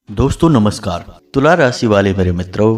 दोस्तों नमस्कार। तुला राशि वाले मेरे मित्रों,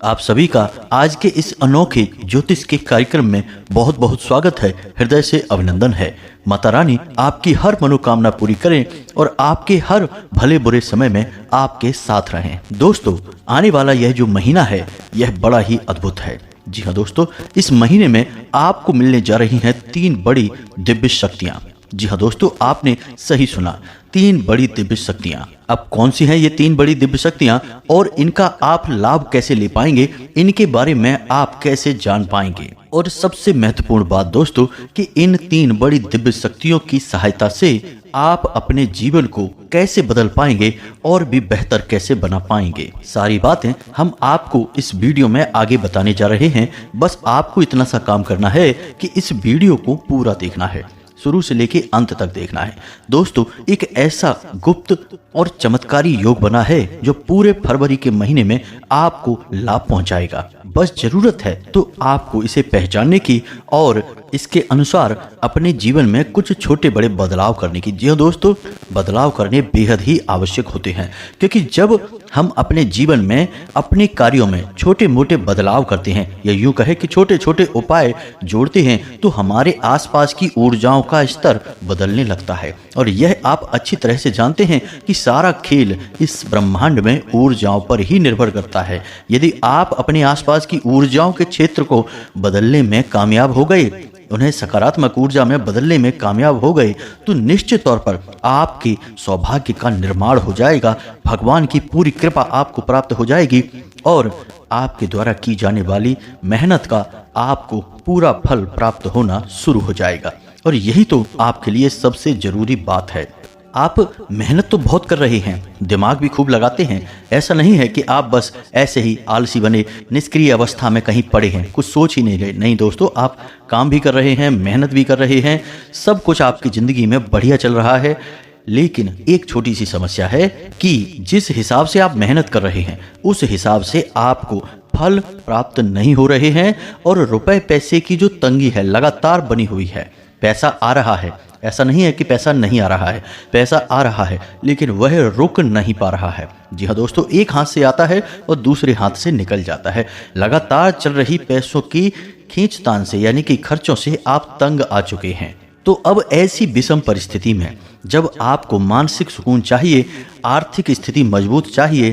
आप सभी का आज के इस अनोखे ज्योतिष के कार्यक्रम में बहुत बहुत स्वागत है। हृदय से अभिनंदन है। माता रानी आपकी हर मनोकामना पूरी करें और आपके हर भले बुरे समय में आपके साथ रहें। दोस्तों, आने वाला यह जो महीना है यह बड़ा ही अद्भुत है। जी हाँ दोस्तों, इस महीने में आपको मिलने जा रही हैं 3 बड़ी दिव्य शक्तियाँ। जी हाँ दोस्तों, आपने सही सुना, 3 बड़ी दिव्य शक्तियाँ। अब कौन सी हैं ये 3 बड़ी दिव्य शक्तियाँ और इनका आप लाभ कैसे ले पाएंगे, इनके बारे में आप कैसे जान पाएंगे। और सबसे महत्वपूर्ण बात दोस्तों कि इन 3 बड़ी दिव्य शक्तियों की सहायता से आप अपने जीवन को कैसे बदल पाएंगे और भी बेहतर कैसे बना पाएंगे। सारी बातें हम आपको इस वीडियो में आगे बताने जा रहे हैं। बस आपको इतना सा काम करना है कि इस वीडियो को पूरा देखना है, शुरू से लेके अंत तक देखना है। दोस्तों, एक ऐसा गुप्त और चमत्कारी योग बना है जो पूरे फरवरी के महीने में आपको लाभ पहुंचाएगा। बस जरूरत है तो आपको इसे पहचानने की और इसके अनुसार अपने जीवन में कुछ छोटे बड़े बदलाव करने की। जी हाँ दोस्तों, बदलाव करने बेहद ही आवश्यक होते हैं, क्योंकि जब हम अपने जीवन में अपने कार्यों में छोटे मोटे बदलाव करते हैं या यूं कहे कि छोटे छोटे उपाय जोड़ते हैं तो हमारे आसपास की ऊर्जाओं का स्तर बदलने लगता है। और यह आप अच्छी तरह से जानते हैं कि सारा खेल इस ब्रह्मांड में ऊर्जाओं पर ही निर्भर करता है। यदि आप अपने आसपास की ऊर्जाओं के क्षेत्र को बदलने में कामयाब हो गए, उन्हें सकारात्मक ऊर्जा में बदलने में कामयाब हो गए, तो निश्चित तौर पर आपके सौभाग्य का निर्माण हो जाएगा। भगवान की पूरी कृपा आपको प्राप्त हो जाएगी और आपके द्वारा की जाने वाली मेहनत का आपको पूरा फल प्राप्त होना शुरू हो जाएगा। और यही तो आपके लिए सबसे जरूरी बात है। आप मेहनत तो बहुत कर रहे हैं, दिमाग भी खूब लगाते हैं। ऐसा नहीं है कि आप बस ऐसे ही आलसी बने निष्क्रिय अवस्था में कहीं पड़े हैं, कुछ सोच ही नहीं रहे। नहीं दोस्तों, आप काम भी कर रहे हैं, मेहनत भी कर रहे हैं, सब कुछ आपकी ज़िंदगी में बढ़िया चल रहा है। लेकिन एक छोटी सी समस्या है कि जिस हिसाब से आप मेहनत कर रहे हैं उस हिसाब से आपको फल प्राप्त नहीं हो रहे हैं और रुपए पैसे की जो तंगी है लगातार बनी हुई है। पैसा आ रहा है, ऐसा नहीं है कि पैसा नहीं आ रहा है, पैसा आ रहा है, लेकिन वह रुक नहीं पा रहा है। जी हाँ दोस्तों, एक हाथ से आता है और दूसरे हाथ से निकल जाता है। लगातार चल रही पैसों की खींचतान से यानी कि खर्चों से आप तंग आ चुके हैं। तो अब ऐसी विषम परिस्थिति में जब आपको मानसिक सुकून चाहिए, आर्थिक स्थिति मजबूत चाहिए,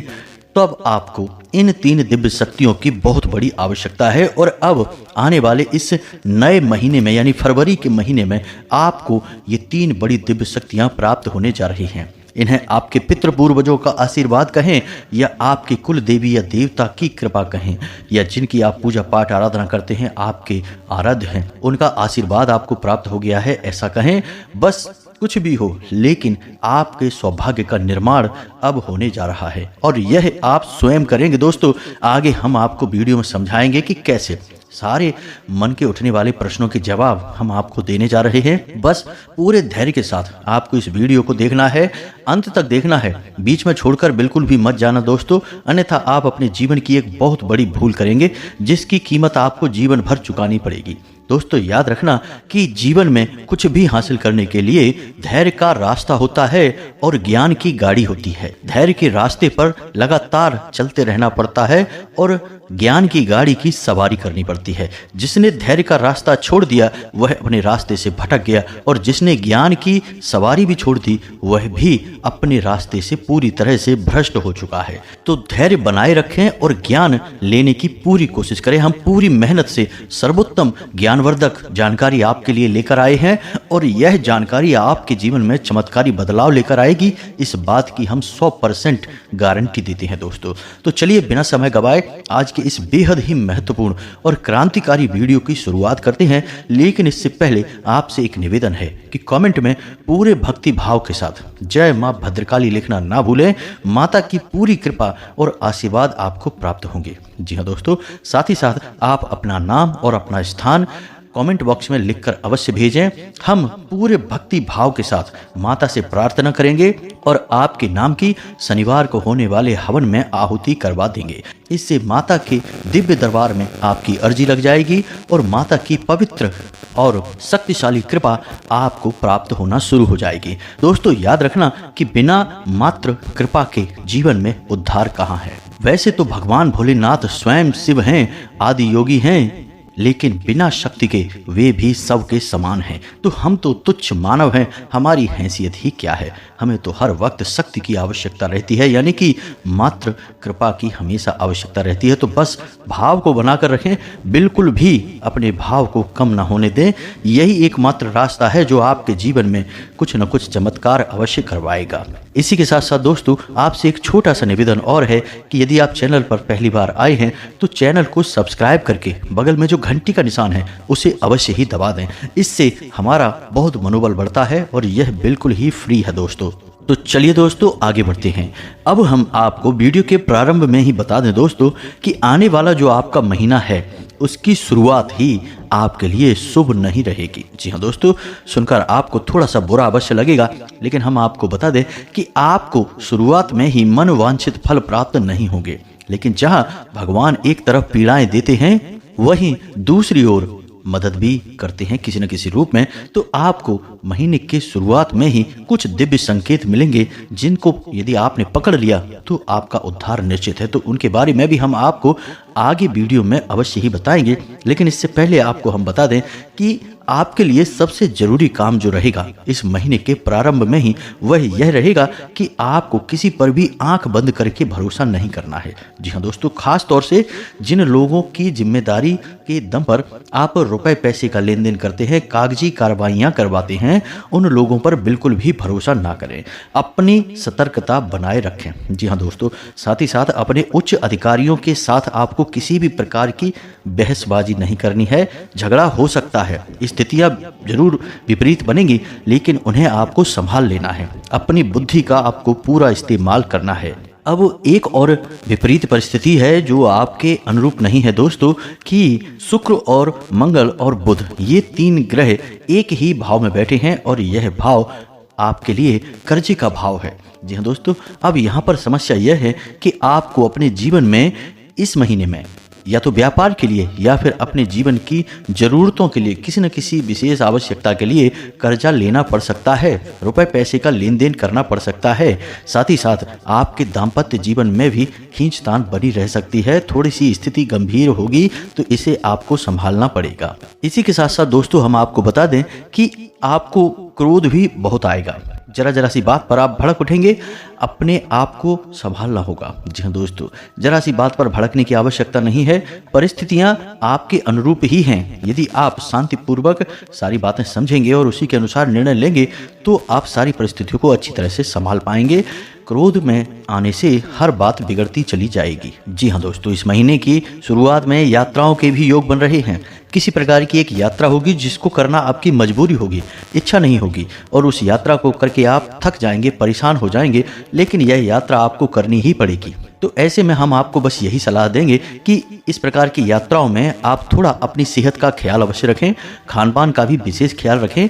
तो अब आपको इन 3 दिव्य शक्तियों की बहुत बड़ी आवश्यकता है। और अब आने वाले इस नए महीने में यानी फरवरी के महीने में आपको ये 3 बड़ी दिव्य शक्तियां प्राप्त होने जा रही हैं। इन्हें आपके पितृ पूर्वजों का आशीर्वाद कहें या आपके कुल देवी या देवता की कृपा कहें या जिनकी आप पूजा पाठ आराधना करते हैं, आपके आराध्य हैं, उनका आशीर्वाद आपको प्राप्त हो गया है, ऐसा कहें। बस कुछ भी हो, लेकिन आपके सौभाग्य का निर्माण अब होने जा रहा है और यह आप स्वयं करेंगे। दोस्तों, आगे हम आपको वीडियो में समझाएंगे कि कैसे। सारे मन के उठने वाले प्रश्नों के जवाब हम आपको देने जा रहे हैं। बस पूरे धैर्य के साथ आपको इस वीडियो को देखना है, अंत तक देखना है, बीच में छोड़कर बिल्कुल भी मत जाना दोस्तों, अन्यथा आप अपने जीवन की एक बहुत बड़ी भूल करेंगे जिसकी कीमत आपको जीवन भर चुकानी पड़ेगी। दोस्तों, याद रखना कि जीवन में कुछ भी हासिल करने के लिए धैर्य का रास्ता होता है और ज्ञान की गाड़ी होती है। धैर्य के रास्ते पर लगातार चलते रहना पड़ता है और ज्ञान की गाड़ी की सवारी करनी पड़ती है। जिसने धैर्य का रास्ता छोड़ दिया वह अपने रास्ते से भटक गया और जिसने ज्ञान की सवारी भी छोड़ दी वह भी अपने रास्ते से पूरी तरह से भ्रष्ट हो चुका है। तो धैर्य बनाए रखें और ज्ञान लेने की पूरी कोशिश करें। हम पूरी मेहनत से सर्वोत्तम ज्ञानवर्धक जानकारी आपके लिए लेकर आए हैं और यह जानकारी आपके जीवन में चमत्कारी बदलाव लेकर आएगी, इस बात की हम 100% गारंटी देते हैं दोस्तों। तो चलिए बिना समय गवाए आज के इस बेहद ही महत्वपूर्ण और क्रांतिकारी वीडियो की शुरुआत करते हैं। लेकिन इससे पहले आपसे एक निवेदन है कि कमेंट में पूरे भक्ति भाव के साथ जय मां भद्रकाली लिखना ना भूलें। माता की पूरी कृपा और आशीर्वाद आपको प्राप्त होंगे। जी हाँ दोस्तों, साथ ही साथ आप अपना नाम और अपना स्थान कमेंट बॉक्स में लिखकर अवश्य भेजें। हम पूरे भक्ति भाव के साथ माता से प्रार्थना करेंगे और आपके नाम की शनिवार को होने वाले हवन में आहुति करवा देंगे। इससे माता के दिव्य दरबार में आपकी अर्जी लग जाएगी और माता की पवित्र और शक्तिशाली कृपा आपको प्राप्त होना शुरू हो जाएगी। दोस्तों याद रखना कि बिना मात्र कृपा के जीवन में उद्धार कहाँ है। वैसे तो भगवान भोलेनाथ स्वयं शिव हैं, आदि योगी हैं, लेकिन बिना शक्ति के वे भी सबके समान हैं। तो हम तो तुच्छ मानव हैं, हमारी हैसियत ही क्या है। हमें तो हर वक्त शक्ति की आवश्यकता रहती है, यानी कि मात्र कृपा की हमेशा आवश्यकता रहती है। तो बस भाव को बनाकर रखें, बिल्कुल भी अपने भाव को कम ना होने दें। यही एकमात्र रास्ता है जो आपके जीवन में कुछ न कुछ चमत्कार अवश्य करवाएगा। इसी के साथ साथ दोस्तों आपसे एक छोटा सा निवेदन और है कि यदि आप चैनल पर पहली बार आए हैं तो चैनल को सब्सक्राइब करके बगल में जो घंटी का निशान है उसे अवश्य ही दबा दें। इससे हमारा बहुत मनोबल बढ़ता है और यह बिल्कुल ही फ्री है दोस्तों। तो चलिए दोस्तों आगे बढ़ते हैं। अब हम आपको वीडियो के प्रारंभ में ही बता दें दोस्तों कि आने वाला जो आपका महीना है उसकी शुरुआत ही आपके लिए शुभ नहीं रहेगी। जी हाँ दोस्तों, सुनकर आपको थोड़ा सा बुरा अवश्य लगेगा, लेकिन हम आपको बता दें कि आपको शुरुआत में ही मनोवांछित फल प्राप्त नहीं होंगे। लेकिन जहाँ भगवान एक तरफ पीड़ाएं देते हैं वहीं दूसरी ओर मदद भी करते हैं किसी न किसी रूप में। तो आपको महीने के शुरुआत में ही कुछ दिव्य संकेत मिलेंगे जिनको यदि आपने पकड़ लिया तो आपका उद्धार निश्चित है। तो उनके बारे में भी हम आपको आगे वीडियो में अवश्य ही बताएंगे। लेकिन इससे पहले आपको हम बता दें कि आपके लिए सबसे जरूरी काम जो रहेगा इस महीने के प्रारंभ में ही वह यह रहेगा कि आपको किसी पर भी आंख बंद करके भरोसा नहीं करना है। जी हाँ दोस्तों, खास तौर से जिन लोगों की जिम्मेदारी के दम पर आप रुपए पैसे का लेन देन करते हैं, कागजी कार्रवाइयां करवाते हैं, उन लोगों पर बिल्कुल भी भरोसा ना करें। अपनी सतर्कता बनाए रखें। जी हाँ दोस्तों, साथ ही साथ अपने उच्च अधिकारियों के साथ आपको किसी भी प्रकार की बहसबाजी नहीं करनी है। झगड़ा हो सकता है, स्थितियां जरूर विपरीत बनेंगी, लेकिन उन्हें आपको संभाल लेना है। अपनी बुद्धि का आपको पूरा इस्तेमाल करना है। अब एक और विपरीत परिस्थिति है जो आपके अनुरूप नहीं है दोस्तों, कि शुक्र और मंगल और बुध ये तीन ग्रह एक ही भाव में बैठे हैं और यह भाव आपके लिए कर्जे का भाव है। जी हाँ दोस्तों, अब यहाँ पर समस्या यह है कि आपको अपने जीवन में इस महीने में या तो व्यापार के लिए या फिर अपने जीवन की जरूरतों के लिए किसी न किसी विशेष आवश्यकता के लिए कर्जा लेना पड़ सकता है, रुपए पैसे का लेन देन करना पड़ सकता है। साथ ही साथ आपके दाम्पत्य जीवन में भी खींचतान बनी रह सकती है। थोड़ी सी स्थिति गंभीर होगी तो इसे आपको संभालना पड़ेगा। इसी के साथ साथ दोस्तों हम आपको बता दें कि आपको क्रोध भी बहुत आएगा। जरा जरा सी बात पर आप भड़क उठेंगे, अपने आप को संभालना होगा। जी हाँ दोस्तों, जरा सी बात पर भड़कने की आवश्यकता नहीं है। परिस्थितियां आपके अनुरूप ही हैं। यदि आप शांतिपूर्वक सारी बातें समझेंगे और उसी के अनुसार निर्णय लेंगे तो आप सारी परिस्थितियों को अच्छी तरह से संभाल पाएंगे। क्रोध में आने से हर बात बिगड़ती चली जाएगी। जी हाँ दोस्तों, इस महीने की शुरुआत में यात्राओं के भी योग बन रहे हैं। किसी प्रकार की एक यात्रा होगी जिसको करना आपकी मजबूरी होगी, इच्छा नहीं होगी, और उस यात्रा को करके आप थक जाएंगे, परेशान हो जाएंगे, लेकिन यह यात्रा आपको करनी ही पड़ेगी। तो ऐसे में हम आपको बस यही सलाह देंगे कि इस प्रकार की यात्राओं में आप थोड़ा अपनी सेहत का ख्याल अवश्य रखें, खान पान का भी विशेष ख्याल रखें।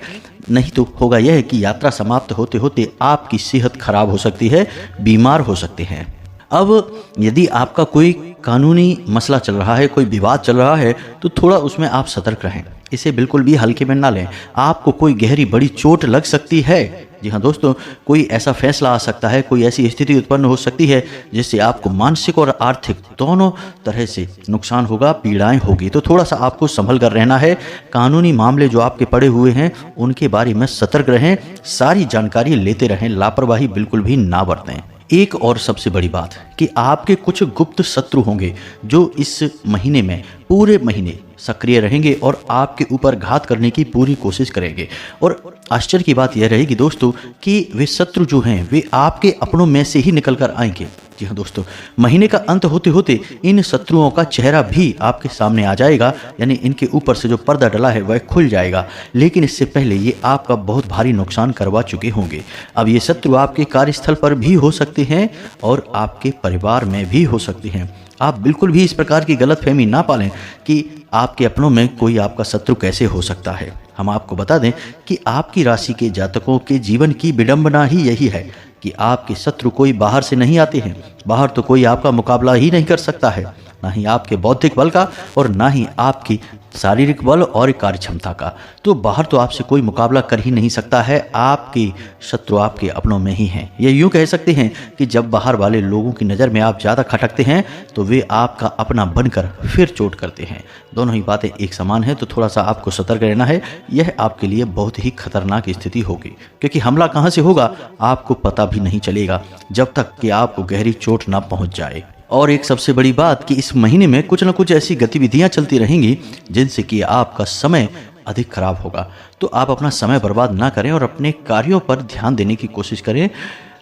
नहीं तो होगा यह कि यात्रा समाप्त होते होते आपकी सेहत खराब हो सकती है, बीमार हो सकते हैं। अब यदि आपका कोई कानूनी मसला चल रहा है, कोई विवाद चल रहा है, तो थोड़ा उसमें आप सतर्क रहें। इसे बिल्कुल भी हल्के में ना लें। आपको कोई गहरी बड़ी चोट लग सकती है। जी हाँ दोस्तों, कोई ऐसा फैसला आ सकता है, कोई ऐसी स्थिति उत्पन्न हो सकती है जिससे आपको मानसिक और आर्थिक दोनों तरह से नुकसान होगा, पीड़ाएं होगी। तो थोड़ा सा आपको संभल कर रहना है। कानूनी मामले जो आपके पड़े हुए हैं उनके बारे में सतर्क रहें, सारी जानकारी लेते रहें, लापरवाही बिल्कुल भी ना बरतें। एक और सबसे बड़ी बात कि आपके कुछ गुप्त शत्रु होंगे जो इस महीने में पूरे महीने सक्रिय रहेंगे और आपके ऊपर घात करने की पूरी कोशिश करेंगे। और आश्चर्य की बात यह रहेगी दोस्तों कि वे शत्रु जो हैं वे आपके अपनों में से ही निकल कर आएंगे। जी हाँ दोस्तों, महीने का अंत होते होते इन शत्रुओं का चेहरा भी आपके सामने आ जाएगा, यानी इनके ऊपर से जो पर्दा डला है वह खुल जाएगा। लेकिन इससे पहले ये आपका बहुत भारी नुकसान करवा चुके होंगे। अब ये शत्रु आपके कार्यस्थल पर भी हो सकते हैं और आपके परिवार में भी हो सकते हैं। आप बिल्कुल भी इस प्रकार की गलतफहमी ना पालें कि आपके अपनों में कोई आपका शत्रु कैसे हो सकता है। हम आपको बता दें कि आपकी राशि के जातकों के जीवन की विडंबना ही यही है कि आपके शत्रु कोई बाहर से नहीं आते हैं। बाहर तो कोई आपका मुकाबला ही नहीं कर सकता है, ना ही आपके बौद्धिक बल का और ना ही आपकी शारीरिक बल और कार्य क्षमता का। तो बाहर तो आपसे कोई मुकाबला कर ही नहीं सकता है। आपके शत्रु आपके अपनों में ही हैं। ये यूँ कह सकते हैं कि जब बाहर वाले लोगों की नज़र में आप ज़्यादा खटकते हैं तो वे आपका अपना बनकर फिर चोट करते हैं। दोनों ही बातें एक समान है, तो थोड़ा सा आपको सतर्क रहना है। यह आपके लिए बहुत ही खतरनाक स्थिति होगी, क्योंकि हमला कहाँ से होगा आपको पता भी नहीं चलेगा जब तक कि आपको गहरी चोट ना पहुँच जाए। और एक सबसे बड़ी बात कि इस महीने में कुछ न कुछ ऐसी गतिविधियां चलती रहेंगी जिनसे कि आपका समय अधिक खराब होगा। तो आप अपना समय बर्बाद ना करें और अपने कार्यों पर ध्यान देने की कोशिश करें।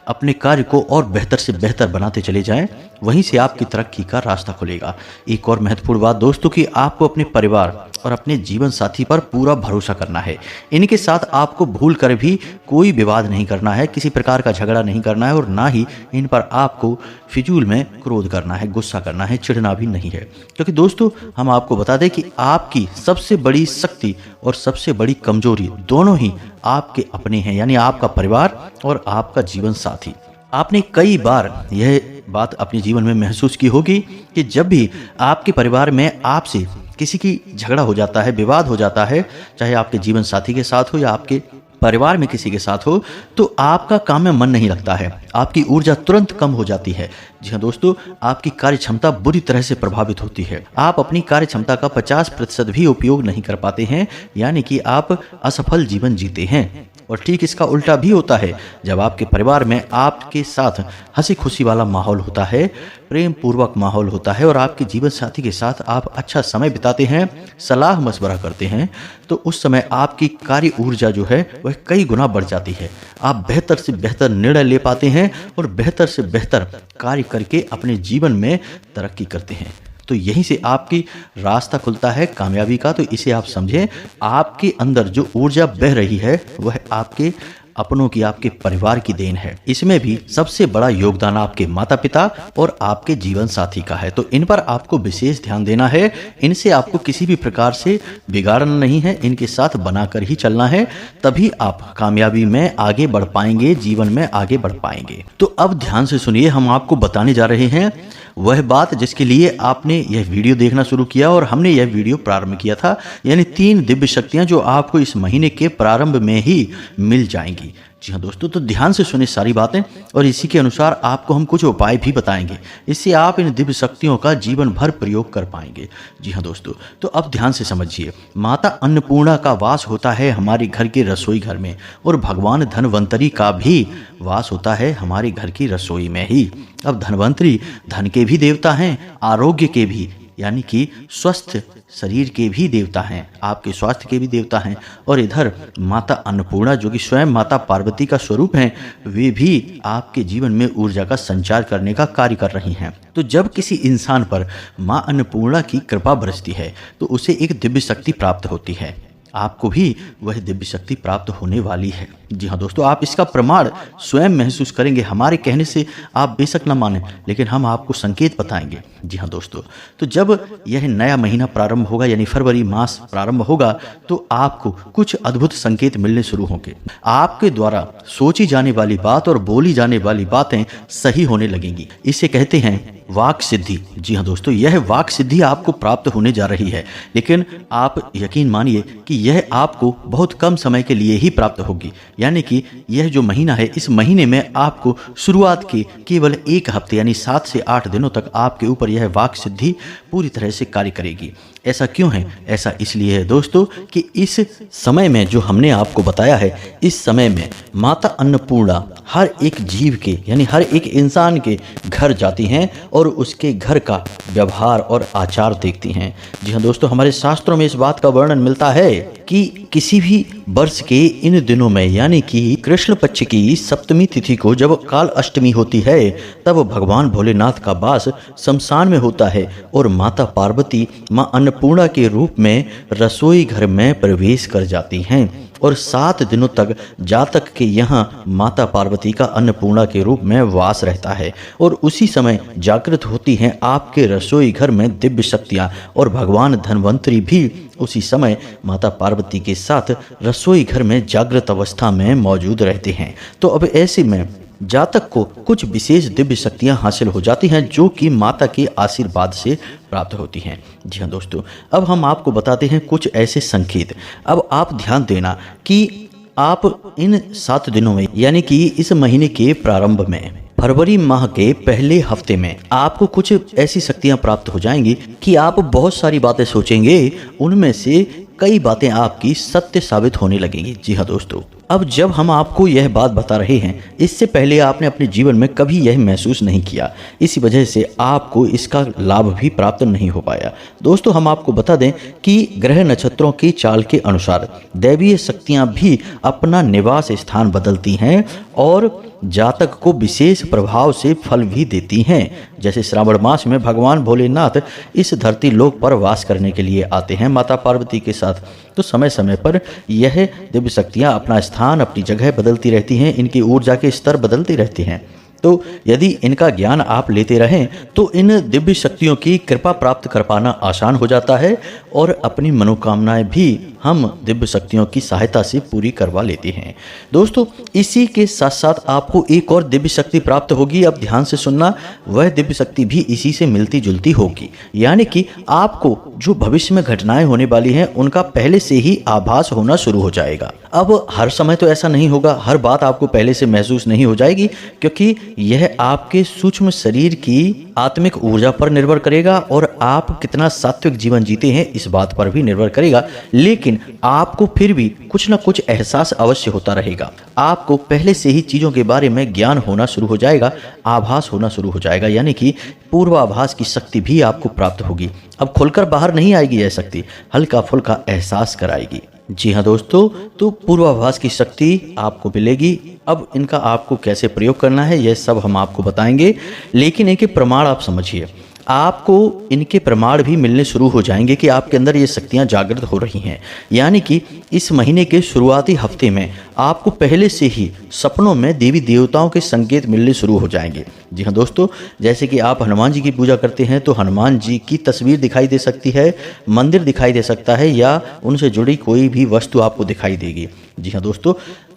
अपने कार्य को और बेहतर से बेहतर बनाते चले जाएं, वहीं से आपकी तरक्की का रास्ता खुलेगा। एक और महत्वपूर्ण बात दोस्तों कि आपको अपने परिवार और अपने जीवन साथी पर पूरा भरोसा करना है। इनके साथ आपको भूल कर भी कोई विवाद नहीं करना है, किसी प्रकार का झगड़ा नहीं करना है और ना ही इन पर आपको फिजूल में क्रोध करना है, गुस्सा करना है, चिढ़ना भी नहीं है। क्योंकि दोस्तों हम आपको बता दें कि आपकी सबसे बड़ी शक्ति और सबसे बड़ी कमजोरी दोनों ही आपके अपने हैं, यानी आपका परिवार और आपका जीवन साथी। आपने कई बार यह बात अपने जीवन में महसूस की होगी कि जब भी आपके परिवार में आपसे किसी की झगड़ा हो जाता है, विवाद हो जाता है, चाहे आपके जीवन साथी के साथ हो या आपके परिवार में किसी के साथ हो, तो आपका काम में मन नहीं लगता है, आपकी ऊर्जा तुरंत कम हो जाती है। जी हाँ दोस्तों, आपकी कार्य क्षमता बुरी तरह से प्रभावित होती है। आप अपनी कार्य क्षमता का 50% भी उपयोग नहीं कर पाते हैं, यानी कि आप असफल जीवन जीते हैं। और ठीक इसका उल्टा भी होता है। जब आपके परिवार में आपके साथ हंसी खुशी वाला माहौल होता है, प्रेम पूर्वक माहौल होता है और आपके जीवन साथी के साथ आप अच्छा समय बिताते हैं, सलाह मशवरा करते हैं, तो उस समय आपकी कार्य ऊर्जा जो है वह कई गुना बढ़ जाती है। आप बेहतर से बेहतर निर्णय ले पाते हैं और बेहतर से बेहतर कार्य करके अपने जीवन में तरक्की करते हैं। तो यहीं से आपकी रास्ता खुलता है कामयाबी का। तो इसे आप समझें, आपके अंदर जो ऊर्जा बह रही है वह आपके अपनों की, आपके परिवार की देन है। इसमें भी सबसे बड़ा योगदान आपके माता पिता और आपके जीवन साथी का है। तो इन पर आपको विशेष ध्यान देना है। इनसे आपको किसी भी प्रकार से बिगाड़ना नहीं है, इनके साथ बनाकर ही चलना है, तभी आप कामयाबी में आगे बढ़ पाएंगे, जीवन में आगे बढ़ पाएंगे। तो अब ध्यान से सुनिए, हम आपको बताने जा रहे हैं वह बात जिसके लिए आपने यह वीडियो देखना शुरू किया और हमने यह वीडियो प्रारंभ किया था, यानी 3 दिव्य शक्तियां जो आपको इस महीने के प्रारंभ में ही मिल जाएंगी। जी हाँ दोस्तों, तो ध्यान से सुने सारी बातें और इसी के अनुसार आपको हम कुछ उपाय भी बताएंगे। इससे आप इन दिव्य शक्तियों का जीवन भर प्रयोग कर पाएंगे। जी हाँ दोस्तों, तो अब ध्यान से समझिए। माता अन्नपूर्णा का वास होता है हमारे घर के रसोई घर में और भगवान धनवंतरी का भी वास होता है हमारे घर की रसोई में ही। अब धनवंतरी धन के भी देवता हैं, आरोग्य के भी, यानी कि स्वस्थ शरीर के भी देवता हैं, आपके स्वास्थ्य के भी देवता हैं। और इधर माता अन्नपूर्णा जो कि स्वयं माता पार्वती का स्वरूप हैं, वे भी आपके जीवन में ऊर्जा का संचार करने का कार्य कर रही हैं। तो जब किसी इंसान पर माँ अन्नपूर्णा की कृपा बरसती है तो उसे एक दिव्य शक्ति प्राप्त होती है। आपको भी वह दिव्य शक्ति प्राप्त होने वाली है। जी हाँ दोस्तों, आप इसका प्रमाण स्वयं महसूस करेंगे। हमारे कहने से आप बेशक न माने, लेकिन हम आपको संकेत बताएंगे। जी हाँ दोस्तों, तो जब यह नया महीना प्रारंभ होगा, यानी फरवरी मास प्रारंभ होगा, तो आपको कुछ अद्भुत संकेत मिलने शुरू होंगे। आपके द्वारा सोची जाने वाली बात और बोली जाने वाली बातें सही होने लगेंगी। इसे कहते हैं वाक सिद्धि। जी हाँ दोस्तों, यह वाक सिद्धि आपको प्राप्त होने जा रही है, लेकिन आप यकीन मानिए कि यह आपको बहुत कम समय के लिए ही प्राप्त होगी। यानी कि यह जो महीना है, इस महीने में आपको शुरुआत के केवल 1 हफ्ते यानी 7 से 8 दिनों तक आपके ऊपर यह वाक सिद्धि पूरी तरह से कार्य करेगी। ऐसा क्यों है? ऐसा इसलिए है दोस्तों कि इस समय में जो हमने आपको बताया है, इस समय में माता अन्नपूर्णा हर एक जीव के, यानी हर एक इंसान के घर जाती हैं और उसके घर का व्यवहार और आचार देखती हैं। जी हाँ दोस्तों, हमारे शास्त्रों में इस बात का वर्णन मिलता है कि किसी भी वर्ष के इन दिनों में यानी कि कृष्ण पक्ष की सप्तमी तिथि को जब काल अष्टमी होती है तब भगवान भोलेनाथ का वास शमशान में होता है और माता पार्वती मां अन्नपूर्णा के रूप में रसोई घर में प्रवेश कर जाती हैं और 7 दिनों तक जातक के यहाँ माता पार्वती का अन्नपूर्णा के रूप में वास रहता है और उसी समय जागृत होती हैं आपके रसोई घर में दिव्य शक्तियाँ और भगवान धन्वंतरी भी उसी समय माता पार्वती के साथ रसोई घर में जागृत अवस्था में मौजूद रहते हैं। तो अब ऐसे में जातक को कुछ विशेष दिव्य शक्तियां हासिल हो जाती हैं जो कि माता के आशीर्वाद से प्राप्त होती हैं। जी हाँ दोस्तों, अब हम आपको बताते हैं कुछ ऐसे संकेत। अब आप ध्यान देना कि आप इन 7 दिनों में यानी कि इस महीने के प्रारंभ में फरवरी माह के पहले हफ्ते में आपको कुछ ऐसी शक्तियां प्राप्त हो जाएंगी कि आप बहुत सारी बातें सोचेंगे, उनमें से कई बातें आपकी सत्य साबित होने लगेंगी। जी हाँ दोस्तों, अब जब हम आपको यह बात बता रहे हैं, इससे पहले आपने अपने जीवन में कभी यह महसूस नहीं किया, इसी वजह से आपको इसका लाभ भी प्राप्त नहीं हो पाया। दोस्तों, हम आपको बता दें कि ग्रह नक्षत्रों की चाल के अनुसार दैवीय शक्तियां भी अपना निवास स्थान बदलती हैं और जातक को विशेष प्रभाव से फल भी देती हैं। जैसे श्रावण मास में भगवान भोलेनाथ इस धरती लोक पर वास करने के लिए आते हैं माता पार्वती के साथ, तो समय समय पर यह दिव्य शक्तियां अपना स्थान अपनी जगह बदलती रहती हैं, इनकी ऊर्जा के स्तर बदलते रहते हैं। तो यदि इनका ज्ञान आप लेते रहें तो इन दिव्य शक्तियों की कृपा प्राप्त कर पाना आसान हो जाता है और अपनी मनोकामनाएं भी हम दिव्य शक्तियों की सहायता से पूरी करवा लेते हैं। दोस्तों, इसी के साथ साथ आपको एक और दिव्य शक्ति प्राप्त होगी। अब ध्यान से सुनना, वह दिव्य शक्ति भी इसी से मिलती जुलती होगी, यानी कि आपको जो भविष्य में घटनाएं होने वाली हैं उनका पहले से ही आभास होना शुरू हो जाएगा। अब हर समय तो ऐसा नहीं होगा, हर बात आपको पहले से महसूस नहीं हो जाएगी, क्योंकि यह आपके सूक्ष्म शरीर की आत्मिक ऊर्जा पर निर्भर करेगा और आप कितना सात्विक जीवन जीते हैं इस बात पर भी निर्भर करेगा। लेकिन आपको फिर भी कुछ ना कुछ एहसास अवश्य होता रहेगा। आपको पहले से ही चीज़ों के बारे में ज्ञान होना शुरू हो जाएगा, आभास होना शुरू हो जाएगा, यानी कि पूर्वाभास की शक्ति भी आपको प्राप्त होगी। अब खुलकर बाहर नहीं आएगी यह शक्ति, हल्का फुल्का एहसास कराएगी। जी हाँ दोस्तों, तो पूर्वाभास की शक्ति आपको मिलेगी। अब इनका आपको कैसे प्रयोग करना है यह सब हम आपको बताएंगे, लेकिन इनके प्रमाण आप समझिए। आपको इनके प्रमाण भी मिलने शुरू हो जाएंगे कि आपके अंदर ये शक्तियाँ जागृत हो रही हैं, यानी कि इस महीने के शुरुआती हफ्ते में आपको पहले से ही सपनों में देवी देवताओं के संकेत मिलने शुरू हो जाएंगे। जी हाँ दोस्तों, जैसे कि आप हनुमान जी की पूजा करते हैं तो हनुमान जी की तस्वीर दिखाई दे सकती है, मंदिर दिखाई दे सकता है या उनसे जुड़ी कोई भी वस्तु आपको दिखाई देगी। जी हाँ दोस्तों,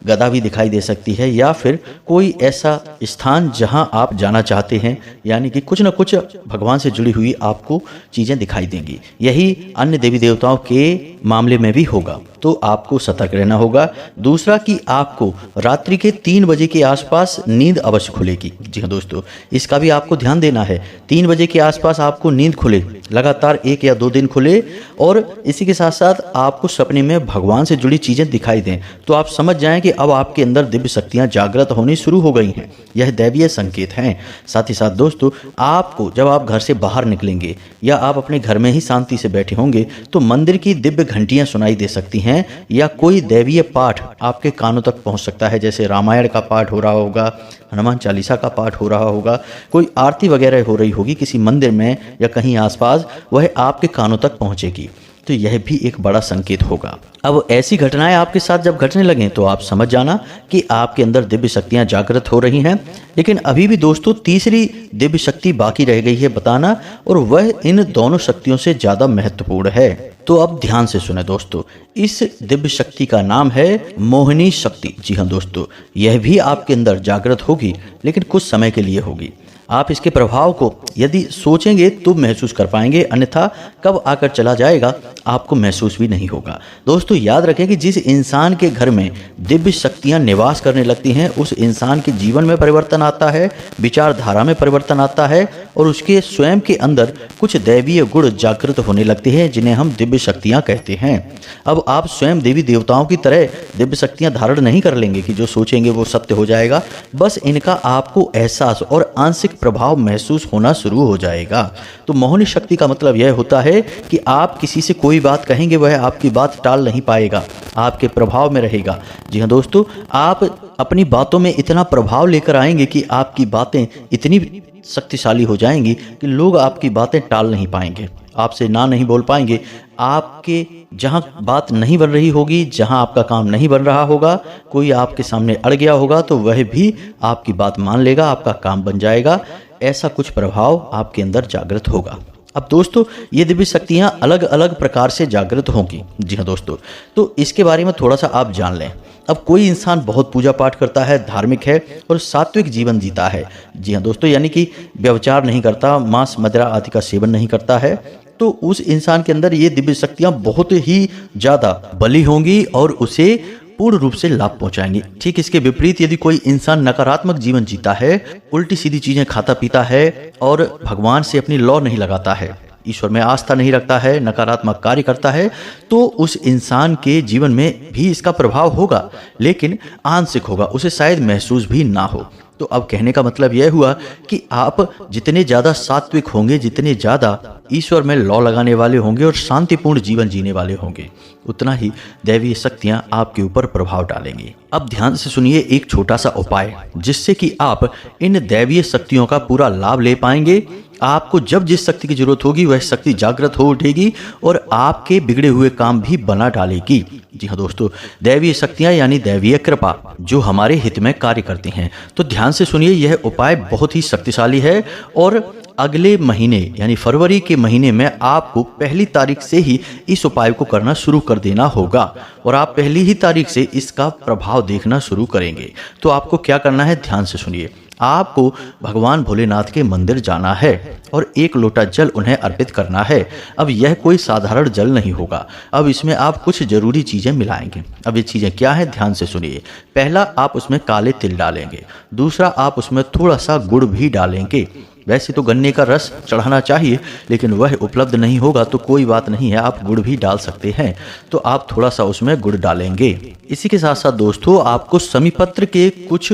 गदा भी दिखाई दे सकती है या फिर कोई ऐसा स्थान जहां आप जाना चाहते हैं, यानी कि कुछ न कुछ भगवान से जुड़ी हुई आपको चीज़ें दिखाई देंगी। यही अन्य देवी देवताओं के मामले में भी होगा, तो आपको सतर्क रहना होगा। दूसरा कि आपको रात्रि के 3 बजे के आसपास नींद अवश्य खुलेगी। जी हाँ दोस्तों, इसका भी आपको ध्यान देना है। 3 बजे के आसपास आपको नींद खुले, लगातार 1 या 2 दिन खुले और इसी के साथ साथ आपको सपने में भगवान से जुड़ी चीज़ें दिखाई दें, तो आप समझ जाएं कि अब आपके अंदर दिव्य शक्तियां जागृत होनी शुरू हो गई हैं। यह दैवीय संकेत हैं। साथ ही साथ दोस्तों, आपको जब आप घर से बाहर निकलेंगे या आप अपने घर में ही शांति से बैठे होंगे तो मंदिर की दिव्य घंटियां सुनाई दे सकती हैं या कोई दैवीय पाठ आपके कानों तक पहुंच सकता है। जैसे रामायण का पाठ हो रहा होगा, हनुमान चालीसा का पाठ हो रहा होगा, कोई आरती वगैरह हो रही होगी किसी मंदिर में या कहीं आसपास, वह आपके कानों तक पहुंचेगी, तो यह भी एक बड़ा संकेत होगा। अब ऐसी घटनाएं आपके साथ जब घटने लगें तो आप समझ जाना कि आपके अंदर दिव्य शक्तियां जागृत हो रही हैं। लेकिन अभी भी दोस्तों तीसरी दिव्य शक्ति बाकी रह गई है बताना, और वह इन दोनों शक्तियों से ज़्यादा महत्वपूर्ण है। तो अब ध्यान से सुने दोस्तों, इस दिव्य शक्ति का नाम है मोहिनी शक्ति। जी हाँ दोस्तों, यह भी आपके अंदर जागृत होगी, लेकिन कुछ समय के लिए होगी। आप इसके प्रभाव को यदि सोचेंगे तो महसूस कर पाएंगे, अन्यथा कब आकर चला जाएगा आपको महसूस भी नहीं होगा। दोस्तों याद रखें कि जिस इंसान के घर में दिव्य शक्तियां निवास करने लगती हैं उस इंसान के जीवन में परिवर्तन आता है, विचारधारा में परिवर्तन आता है और उसके स्वयं के अंदर कुछ दैवीय गुण जागृत होने लगते हैं जिन्हें हम दिव्य शक्तियां कहते हैं। अब आप स्वयं देवी देवताओं की तरह दिव्य शक्तियां धारण नहीं कर लेंगे कि जो सोचेंगे वो सत्य हो जाएगा, बस इनका आपको एहसास और आंशिक प्रभाव महसूस होना शुरू हो जाएगा। तो मोहिनी शक्ति का मतलब यह होता है कि आप किसी से कोई कोई बात कहेंगे वह आपकी बात टाल नहीं पाएगा, आपके प्रभाव में रहेगा। जी हाँ दोस्तों, आप अपनी बातों में इतना प्रभाव लेकर आएंगे कि आपकी बातें इतनी शक्तिशाली हो जाएंगी कि लोग आपकी बातें टाल नहीं पाएंगे, आपसे ना नहीं बोल पाएंगे। आपके जहाँ बात नहीं बन रही होगी, जहाँ आपका काम नहीं बन रहा होगा, कोई आपके सामने अड़ गया होगा तो वह भी आपकी बात मान लेगा, आपका काम बन जाएगा। ऐसा कुछ प्रभाव आपके अंदर जागृत होगा। अब दोस्तों, ये दिव्य शक्तियाँ अलग अलग प्रकार से जागृत होंगी। जी हाँ दोस्तों, तो इसके बारे में थोड़ा सा आप जान लें। अब कोई इंसान बहुत पूजा पाठ करता है, धार्मिक है और सात्विक जीवन जीता है। जी हाँ दोस्तों, यानी कि व्यभिचार नहीं करता, मांस मदिरा आदि का सेवन नहीं करता है, तो उस इंसान के अंदर ये दिव्य शक्तियाँ बहुत ही ज़्यादा बली होंगी और उसे पूर्ण रूप से लाभ पहुंचाएंगे। ठीक इसके विपरीत यदि कोई इंसान नकारात्मक जीवन जीता है, उल्टी सीधी चीजें खाता पीता है और भगवान से अपनी लौ नहीं लगाता है, ईश्वर में आस्था नहीं रखता है, नकारात्मक कार्य करता है, तो उस इंसान के जीवन में भी इसका प्रभाव होगा, लेकिन आंशिक होगा, उसे शायद महसूस भी ना हो। तो अब कहने का मतलब यह हुआ कि आप जितने ज़्यादा सात्विक होंगे, जितने ज़्यादा ईश्वर में लौ लगाने वाले होंगे और शांतिपूर्ण जीवन जीने वाले होंगे, उतना ही दैवीय शक्तियाँ आपके ऊपर प्रभाव डालेंगी। अब ध्यान से सुनिए एक छोटा सा उपाय, जिससे कि आप इन दैवीय शक्तियों का पूरा लाभ ले पाएंगे। आपको जब जिस शक्ति की जरूरत होगी वह शक्ति जागृत हो उठेगी और आपके बिगड़े हुए काम भी बना डालेगी। जी हाँ दोस्तों, दैवीय शक्तियाँ यानी दैवीय कृपा जो हमारे हित में कार्य करती हैं। तो ध्यान से सुनिए, यह उपाय बहुत ही शक्तिशाली है और अगले महीने यानी फरवरी के महीने में आपको पहली तारीख से ही इस उपाय को करना शुरू कर देना होगा और आप पहली ही तारीख से इसका प्रभाव देखना शुरू करेंगे। तो आपको क्या करना है, ध्यान से सुनिए। आपको भगवान भोलेनाथ के मंदिर जाना है और एक लोटा जल उन्हें अर्पित करना है। अब यह कोई साधारण जल नहीं होगा, अब इसमें आप कुछ जरूरी चीज़ें मिलाएंगे। अब ये चीज़ें क्या हैं, ध्यान से सुनिए। पहला, आप उसमें काले तिल डालेंगे। दूसरा, आप उसमें थोड़ा सा गुड़ भी डालेंगे। वैसे तो गन्ने का रस चढ़ाना चाहिए, लेकिन वह उपलब्ध नहीं होगा तो कोई बात नहीं है, आप गुड़ भी डाल सकते हैं। तो आप थोड़ा सा उसमें गुड़ डालेंगे। इसी के साथ साथ दोस्तों, आपको समीपत्र के कुछ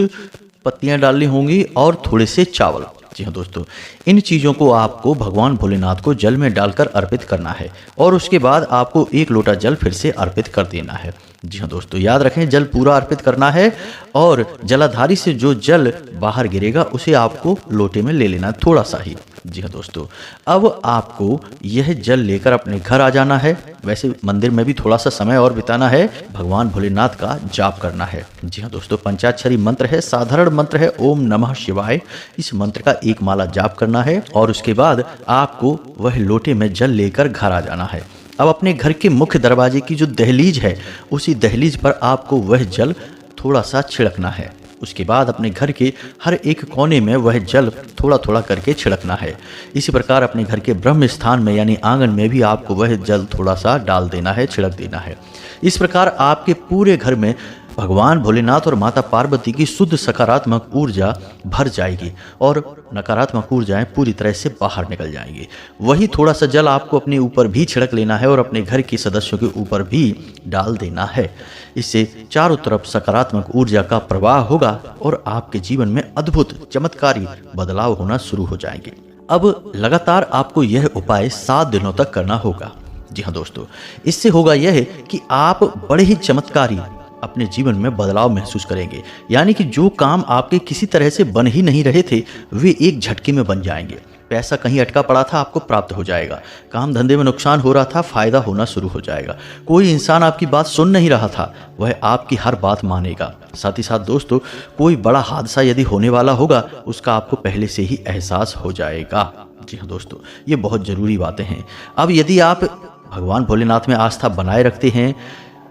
पत्तियां डालनी होंगी और थोड़े से चावल। जी हाँ दोस्तों, इन चीज़ों को आपको भगवान भोलेनाथ को जल में डालकर अर्पित करना है और उसके बाद आपको एक लोटा जल फिर से अर्पित कर देना है। जी हाँ दोस्तों, याद रखें, जल पूरा अर्पित करना है और जलाधारी से जो जल बाहर गिरेगा उसे आपको लोटे में ले लेना, थोड़ा सा ही। जी हाँ दोस्तों, अब आपको यह जल लेकर अपने घर आ जाना है। वैसे मंदिर में भी थोड़ा सा समय और बिताना है, भगवान भोलेनाथ का जाप करना है। जी हाँ दोस्तों, पंचाक्षरी मंत्र है, साधारण मंत्र है, ओम नमः शिवाय। इस मंत्र का एक माला जाप करना है और उसके बाद आपको वह लोटे में जल लेकर घर आ जाना है। अब अपने घर के मुख्य दरवाजे की जो दहलीज है, उसी दहलीज पर आपको वह जल थोड़ा सा छिड़कना है। उसके बाद अपने घर के हर एक कोने में वह जल थोड़ा थोड़ा करके छिड़कना है। इसी प्रकार अपने घर के ब्रह्म स्थान में यानी आंगन में भी आपको वह जल थोड़ा सा डाल देना है, छिड़क देना है। इस प्रकार आपके पूरे घर में भगवान भोलेनाथ और माता पार्वती की शुद्ध सकारात्मक ऊर्जा भर जाएगी और नकारात्मक ऊर्जाएं पूरी तरह से बाहर निकल जाएंगी। वही थोड़ा सा जल आपको अपने ऊपर भी छिड़क लेना है और अपने घर के सदस्यों के ऊपर भी डाल देना है। इससे चारों तरफ सकारात्मक ऊर्जा का प्रवाह होगा और आपके जीवन में अद्भुत चमत्कारी बदलाव होना शुरू हो जाएंगे। अब लगातार आपको यह उपाय 7 दिनों तक करना होगा। जी हाँ दोस्तों, इससे होगा यह कि आप बड़े ही चमत्कारी अपने जीवन में बदलाव महसूस करेंगे। यानी कि जो काम आपके किसी तरह से बन ही नहीं रहे थे, वे एक झटके में बन जाएंगे। पैसा कहीं अटका पड़ा था, आपको प्राप्त हो जाएगा। काम धंधे में नुकसान हो रहा था, फायदा होना शुरू हो जाएगा। कोई इंसान आपकी बात सुन नहीं रहा था, वह आपकी हर बात मानेगा। साथ ही साथ दोस्तों, कोई बड़ा हादसा यदि होने वाला होगा, उसका आपको पहले से ही एहसास हो जाएगा। जी हाँ दोस्तों, ये बहुत ज़रूरी बातें हैं। अब यदि आप भगवान भोलेनाथ में आस्था बनाए रखते हैं,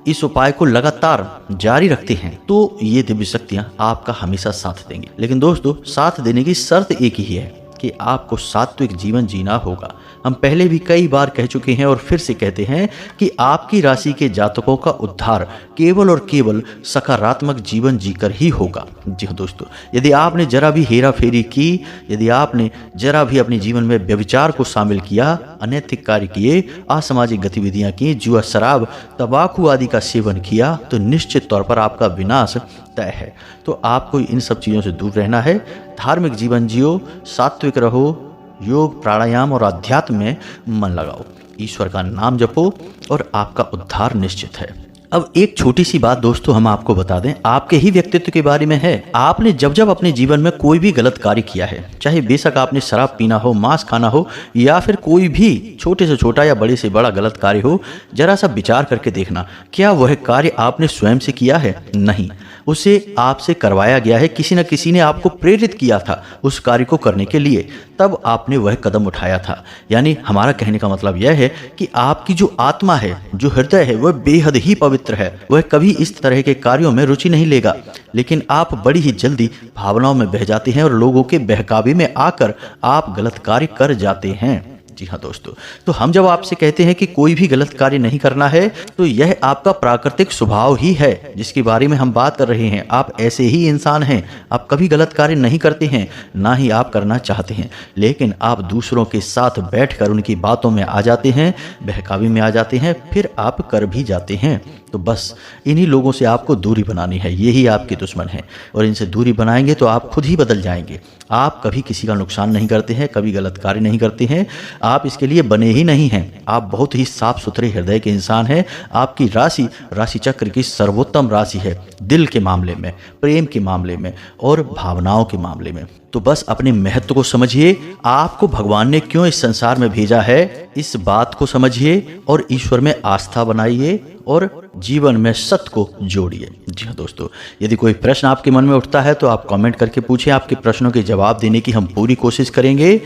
इस उपाय को लगातार जारी रखते हैं, तो ये दिव्य शक्तियां आपका हमेशा साथ देंगी। लेकिन दोस्तों, साथ देने की शर्त एक ही है कि आपको सात्विक जीवन जीना होगा। हम पहले भी कई बार कह चुके हैं और फिर से कहते हैं कि आपकी राशि के जातकों का उद्धार केवल और केवल सकारात्मक जीवन जीकर ही होगा। जी हाँ दोस्तों, यदि आपने जरा भी हेरा फेरी की, यदि आपने जरा भी अपने जीवन में व्यभिचार को शामिल किया, अनैतिक कार्य किए, असामाजिक गतिविधियां की, जुआ, शराब, तंबाकू आदि का सेवन किया, तो निश्चित तौर पर आपका विनाश तय है। तो आपको इन सब चीज़ों से दूर रहना है। धार्मिक जीवन जियो, सात्विक रहो, योग, प्राणायाम और अध्यात्म में मन लगाओ। ईश्वर का नाम जपो और आपका उद्धार निश्चित है। अब एक छोटी सी बात दोस्तों हम आपको बता दें, आपके ही व्यक्तित्व के बारे में है। आपने जब जब अपने जीवन में कोई भी गलत कार्य किया है, चाहे बेशक आपने शराब पीना हो, मांस खाना हो, या फिर कोई भी छोटे से छोटा या बड़े से बड़ा गलत कार्य हो, जरा सा विचार करके देखना, क्या वह कार्य आपने स्वयं से किया है? नहीं, उसे आपसे करवाया गया है। किसी न किसी ने आपको प्रेरित किया था उस कार्य को करने के लिए, तब आपने वह कदम उठाया था। यानी हमारा कहने का मतलब यह है कि आपकी जो आत्मा है, जो हृदय है, वह बेहद ही पवित्र है। वह कभी इस तरह के कार्यों में रुचि नहीं लेगा, लेकिन आप बड़ी ही जल्दी भावनाओं में बह जाते हैं और लोगों के बहकावे में आकर आप गलत कार्य कर जाते हैं। जी हाँ दोस्तों, तो हम जब आपसे कहते हैं कि कोई भी गलत कार्य नहीं करना है, तो यह आपका प्राकृतिक स्वभाव ही है जिसके बारे में हम बात कर रहे हैं। आप ऐसे ही इंसान हैं, आप कभी गलत कार्य नहीं करते हैं, ना ही आप करना चाहते हैं, लेकिन आप दूसरों के साथ बैठकर उनकी बातों में आ जाते हैं, बहकावे में आ जाते हैं, फिर आप कर भी जाते हैं। तो बस इन्हीं लोगों से आपको दूरी बनानी है, यही आपके दुश्मन हैं, और इनसे दूरी बनाएंगे तो आप खुद ही बदल जाएंगे। आप कभी किसी का नुकसान नहीं करते हैं, कभी गलत कार्य नहीं करते हैं, आप इसके लिए बने ही नहीं हैं। आप बहुत ही साफ सुथरे हृदय के इंसान हैं। आपकी राशि चक्र की सर्वोत्तम राशि है, दिल के मामले में, प्रेम के मामले में और भावनाओं के मामले में। तो बस अपने महत्व को समझिए, आपको भगवान ने क्यों इस संसार में भेजा है, इस बात को समझिए और ईश्वर में आस्था बनाइए और जीवन में सत्य को जोड़िए। जी हाँ दोस्तों, यदि कोई प्रश्न आपके मन में उठता है तो आप कमेंट करके पूछें। आपके प्रश्नों के जवाब देने की हम पूरी कोशिश करेंगे।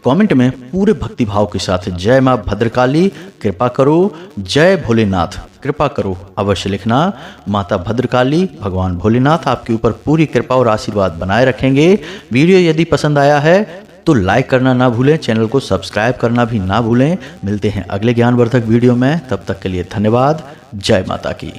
कमेंट में पूरे भक्तिभाव के साथ जय माँ भद्रकाली कृपा करो, जय भोलेनाथ कृपा करो अवश्य लिखना। माता भद्रकाली, भगवान भोलेनाथ आपके ऊपर पूरी कृपा और आशीर्वाद बनाए रखेंगे। वीडियो यदि पसंद आया है तो लाइक करना ना भूलें, चैनल को सब्सक्राइब करना भी ना भूलें। मिलते हैं अगले ज्ञानवर्धक वीडियो में, तब तक के लिए धन्यवाद। जय माता की।